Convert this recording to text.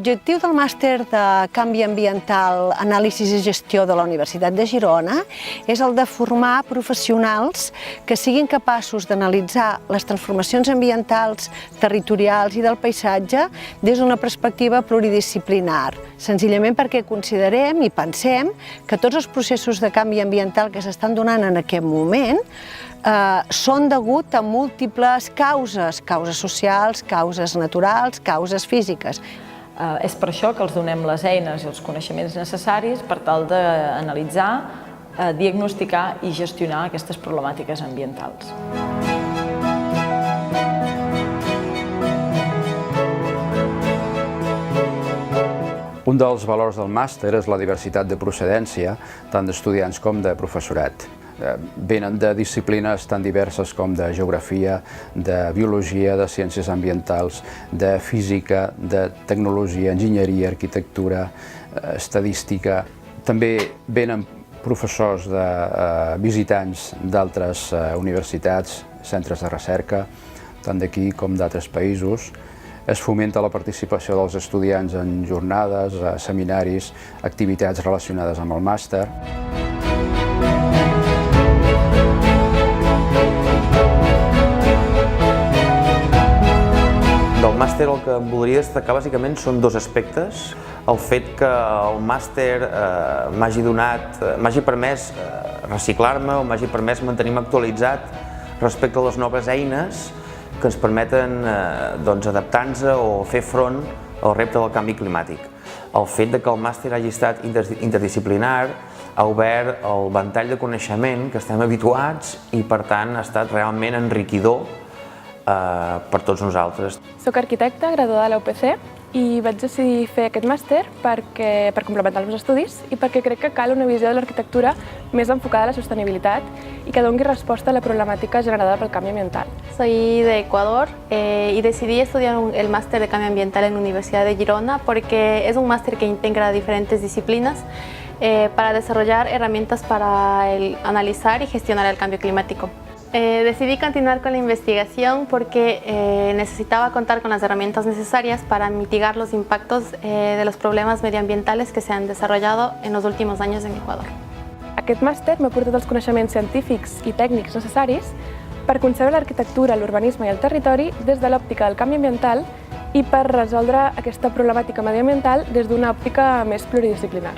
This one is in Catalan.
L'objectiu del màster de Canvi Ambiental, Anàlisi i Gestió de la Universitat de Girona és el de formar professionals que siguin capaços d'analitzar les transformacions ambientals, territorials i del paisatge des d'una perspectiva pluridisciplinar, senzillament perquè considerem i pensem que tots els processos de canvi ambiental que s'estan donant en aquest moment són degut a múltiples causes, causes socials, causes naturals, causes físiques. És per això que els donem les eines i els coneixements necessaris per tal d'analitzar, diagnosticar i gestionar aquestes problemàtiques ambientals. Un dels valors del màster és la diversitat de procedència, tant d'estudiants com de professorat. Venen de disciplines tan diverses com de geografia, de biologia, de ciències ambientals, de física, de tecnologia, enginyeria, arquitectura, estadística. També venen professors visitants d'altres universitats, centres de recerca, tant d'aquí com d'altres països. Es fomenta la participació dels estudiants en jornades, seminaris, activitats relacionades amb el màster. Del màster el que em voldria destacar bàsicament són dos aspectes. El fet que el màster m'hagi permès reciclar-me o m'hagi permès mantenir-me actualitzat respecte a les noves eines que ens permeten adaptar-nos o fer front al repte del canvi climàtic. El fet que el màster hagi estat interdisciplinar ha obert el ventall de coneixement que estem habituats i, per tant, ha estat realment enriquidor per tots nosaltres. Soc arquitecta, graduada a la UPC, i vaig decidir fer aquest màster per complementar els meus estudis i perquè crec que cal una visió de l'arquitectura més enfocada a la sostenibilitat y que doni respuesta a la problemática generada pel canvi ambiental. Soy de Ecuador y decidí estudiar el máster de cambio ambiental en la Universidad de Girona porque es un máster que integra diferentes disciplinas para desarrollar herramientas para analizar y gestionar el cambio climático. Decidí continuar con la investigación porque necesitava contar con las herramientas necesarias para mitigar los impactos de los problemas medioambientales que se han desarrollado en los últimos años en Ecuador. Aquest màster m'ha portat els coneixements científics i tècnics necessaris per concebre l'arquitectura, l'urbanisme i el territori des de l'òptica del canvi ambiental i per resoldre aquesta problemàtica mediambiental des d'una òptica més pluridisciplinar.